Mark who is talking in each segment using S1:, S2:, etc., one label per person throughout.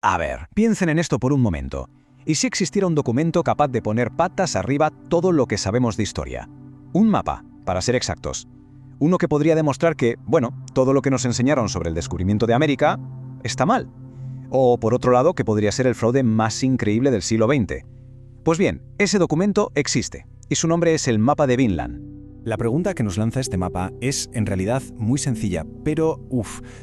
S1: A ver, piensen en esto por un momento. ¿Y si existiera un documento capaz de poner patas arriba todo lo que sabemos de historia? Un mapa, para ser exactos. Uno que podría demostrar que, bueno, todo lo que nos enseñaron sobre el descubrimiento de América está mal. O, por otro lado, que podría ser el fraude más increíble del siglo XX. Pues bien, ese documento existe, y su nombre es el Mapa de Vinland.
S2: La pregunta que nos lanza este mapa es, en realidad, muy sencilla, pero,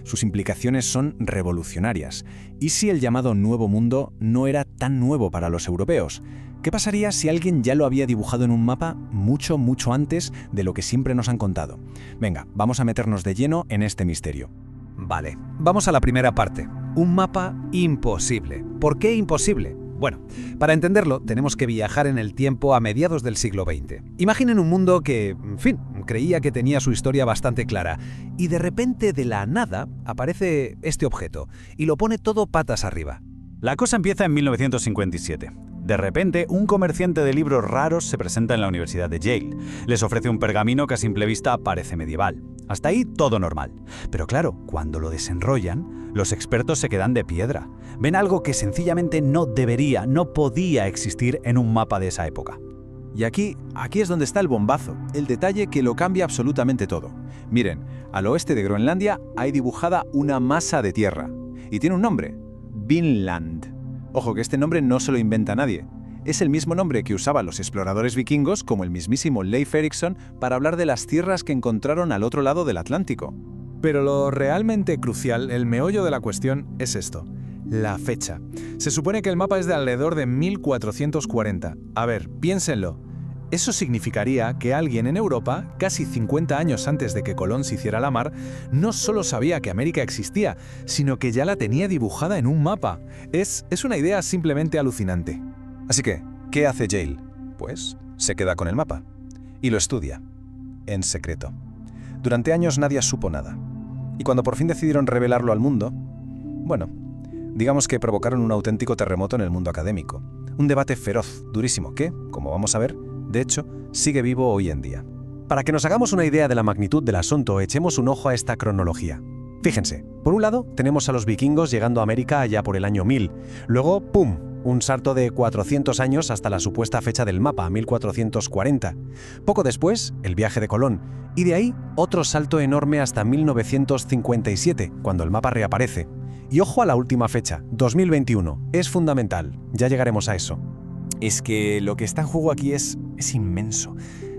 S2: sus implicaciones son revolucionarias. ¿Y si el llamado Nuevo Mundo no era tan nuevo para los europeos? ¿Qué pasaría si alguien ya lo había dibujado en un mapa mucho, mucho antes de lo que siempre nos han contado? Venga, vamos a meternos de lleno en este misterio.
S3: Vale, vamos a la primera parte. Un mapa imposible. ¿Por qué imposible? Bueno, para entenderlo tenemos que viajar en el tiempo a mediados del siglo XX. Imaginen un mundo que, en fin, creía que tenía su historia bastante clara y de repente de la nada aparece este objeto y lo pone todo patas arriba.
S4: La cosa empieza en 1957. De repente, un comerciante de libros raros se presenta en la Universidad de Yale. Les ofrece un pergamino que a simple vista parece medieval. Hasta ahí todo normal. Pero claro, cuando lo desenrollan, los expertos se quedan de piedra. Ven algo que sencillamente no debería, no podía existir en un mapa de esa época.
S2: Y aquí es donde está el bombazo, el detalle que lo cambia absolutamente todo. Miren, al oeste de Groenlandia hay dibujada una masa de tierra. Y tiene un nombre, Vinland. Ojo que este nombre no se lo inventa nadie. Es el mismo nombre que usaban los exploradores vikingos, como el mismísimo Leif Erikson, para hablar de las tierras que encontraron al otro lado del Atlántico.
S5: Pero lo realmente crucial, el meollo de la cuestión, es esto: la fecha. Se supone que el mapa es de alrededor de 1440. A ver, piénsenlo. Eso significaría que alguien en Europa, casi 50 años antes de que Colón se hiciera la mar, no solo sabía que América existía, sino que ya la tenía dibujada en un mapa. Es una idea simplemente alucinante.
S2: Así que, ¿qué hace Yale? Pues se queda con el mapa y lo estudia, en secreto. Durante años nadie supo nada. Y cuando por fin decidieron revelarlo al mundo, bueno, digamos que provocaron un auténtico terremoto en el mundo académico. Un debate feroz, durísimo, que, como vamos a ver, de hecho, sigue vivo hoy en día.
S6: Para que nos hagamos una idea de la magnitud del asunto, echemos un ojo a esta cronología. Fíjense, por un lado tenemos a los vikingos llegando a América allá por el año 1000. Luego, ¡pum!, un salto de 400 años hasta la supuesta fecha del mapa, 1440. Poco después, el viaje de Colón. Y de ahí, otro salto enorme hasta 1957, cuando el mapa reaparece. Y ojo a la última fecha, 2021. Es fundamental. Ya llegaremos a eso.
S7: Es que lo que está en juego aquí es inmenso.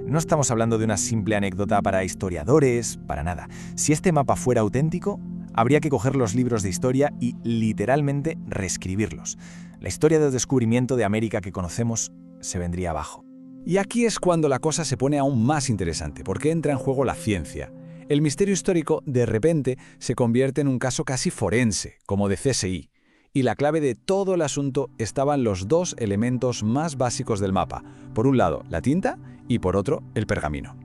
S7: No estamos hablando de una simple anécdota para historiadores, para nada. Si este mapa fuera auténtico, habría que coger los libros de historia y literalmente reescribirlos. La historia del descubrimiento de América que conocemos se vendría abajo.
S3: Y aquí es cuando la cosa se pone aún más interesante, porque entra en juego la ciencia. El misterio histórico, de repente, se convierte en un caso casi forense, como de CSI. Y la clave de todo el asunto estaban los dos elementos más básicos del mapa. Por un lado, la tinta y por otro, el pergamino.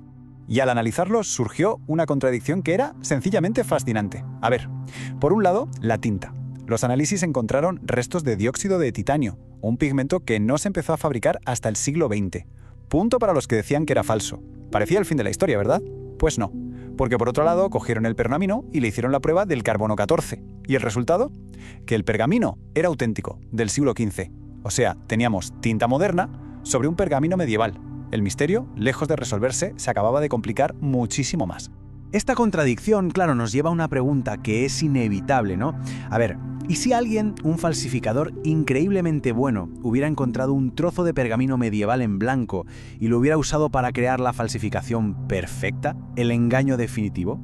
S4: Y al analizarlos surgió una contradicción que era sencillamente fascinante. A ver, por un lado, la tinta. Los análisis encontraron restos de dióxido de titanio, un pigmento que no se empezó a fabricar hasta el siglo XX. Punto para los que decían que era falso. Parecía el fin de la historia, ¿verdad? Pues no. Porque por otro lado cogieron el pergamino y le hicieron la prueba del carbono 14. ¿Y el resultado? Que el pergamino era auténtico, del siglo XV. O sea, teníamos tinta moderna sobre un pergamino medieval. El misterio, lejos de resolverse, se acababa de complicar muchísimo más.
S6: Esta contradicción, claro, nos lleva a una pregunta que es inevitable, ¿no? A ver, ¿y si alguien, un falsificador increíblemente bueno, hubiera encontrado un trozo de pergamino medieval en blanco y lo hubiera usado para crear la falsificación perfecta, el engaño definitivo?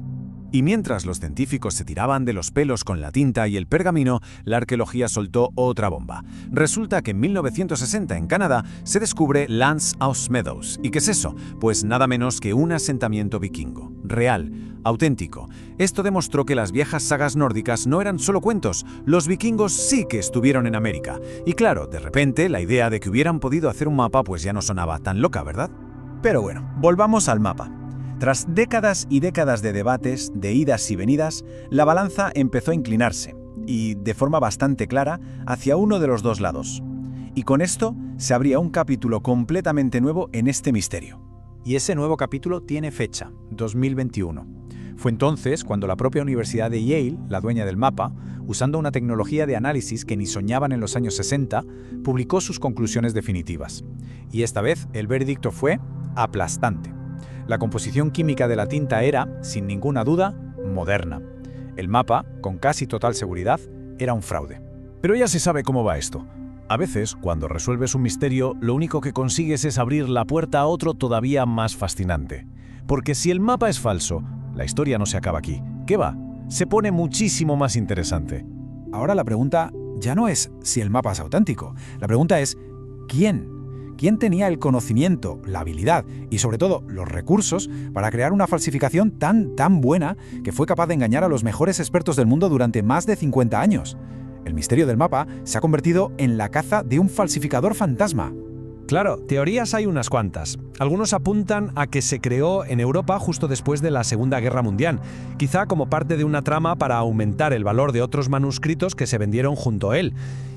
S2: Y mientras los científicos se tiraban de los pelos con la tinta y el pergamino, la arqueología soltó otra bomba. Resulta que en 1960 en Canadá se descubre Lance House Meadows. ¿Y qué es eso? Pues nada menos que un asentamiento vikingo. Real, auténtico. Esto demostró que las viejas sagas nórdicas no eran solo cuentos, los vikingos sí que estuvieron en América. Y claro, de repente la idea de que hubieran podido hacer un mapa pues ya no sonaba tan loca, ¿verdad?
S6: Pero bueno, volvamos al mapa. Tras décadas y décadas de debates, de idas y venidas, la balanza empezó a inclinarse, y de forma bastante clara, hacia uno de los dos lados. Y con esto se abría un capítulo completamente nuevo en este misterio.
S1: Y ese nuevo capítulo tiene fecha, 2021.
S4: Fue entonces cuando la propia Universidad de Yale, la dueña del mapa, usando una tecnología de análisis que ni soñaban en los años 60, publicó sus conclusiones definitivas. Y esta vez el veredicto fue aplastante. La composición química de la tinta era, sin ninguna duda, moderna. El mapa, con casi total seguridad, era un fraude.
S2: Pero ya se sabe cómo va esto. A veces, cuando resuelves un misterio, lo único que consigues es abrir la puerta a otro todavía más fascinante. Porque si el mapa es falso, la historia no se acaba aquí. ¿Qué va? Se pone muchísimo más interesante.
S4: Ahora la pregunta ya no es si el mapa es auténtico. La pregunta es ¿quién? ¿Quién tenía el conocimiento, la habilidad y sobre todo los recursos para crear una falsificación tan buena que fue capaz de engañar a los mejores expertos del mundo durante más de 50 años? El misterio del mapa se ha convertido en la caza de un falsificador fantasma.
S3: Claro, teorías hay unas cuantas. Algunos apuntan a que se creó en Europa justo después de la Segunda Guerra Mundial, quizá como parte de una trama para aumentar el valor de otros manuscritos que se vendieron junto a él.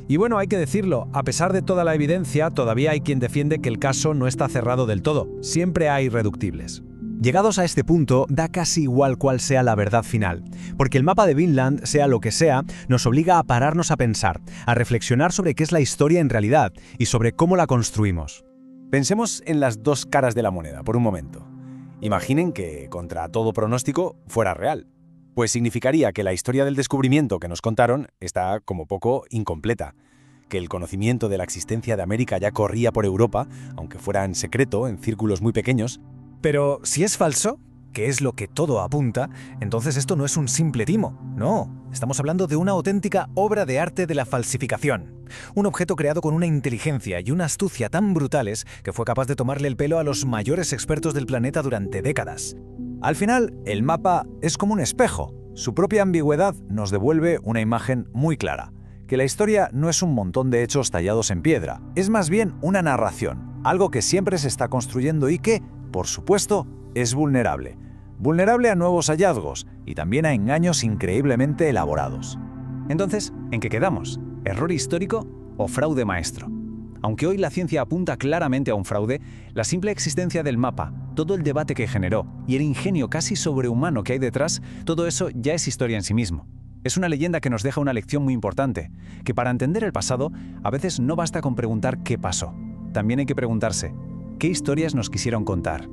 S3: Y bueno, hay que decirlo, a pesar de toda la evidencia, todavía hay quien defiende que el caso no está cerrado del todo. Siempre hay irreductibles. Llegados a este punto, da casi igual cuál sea la verdad final, porque el mapa de Vinland, sea lo que sea, nos obliga a pararnos a pensar, a reflexionar sobre qué es la historia en realidad y sobre cómo la construimos.
S7: Pensemos en las dos caras de la moneda por un momento. Imaginen que, contra todo pronóstico, fuera real. Pues significaría que la historia del descubrimiento que nos contaron está como poco incompleta, que el conocimiento de la existencia de América ya corría por Europa, aunque fuera en secreto, en círculos muy pequeños.
S5: Pero si es falso, que es lo que todo apunta, entonces esto no es un simple timo. No, estamos hablando de una auténtica obra de arte de la falsificación. Un objeto creado con una inteligencia y una astucia tan brutales que fue capaz de tomarle el pelo a los mayores expertos del planeta durante décadas.
S4: Al final, el mapa es como un espejo. Su propia ambigüedad nos devuelve una imagen muy clara, que la historia no es un montón de hechos tallados en piedra, es más bien una narración, algo que siempre se está construyendo y que, por supuesto, es vulnerable. Vulnerable a nuevos hallazgos y también a engaños increíblemente elaborados. Entonces, ¿en qué quedamos? ¿Error histórico o fraude maestro? Aunque hoy la ciencia apunta claramente a un fraude, la simple existencia del mapa, todo el debate que generó y el ingenio casi sobrehumano que hay detrás, todo eso ya es historia en sí mismo. Es una leyenda que nos deja una lección muy importante, que para entender el pasado, a veces no basta con preguntar qué pasó. También hay que preguntarse, ¿qué historias nos quisieron contar?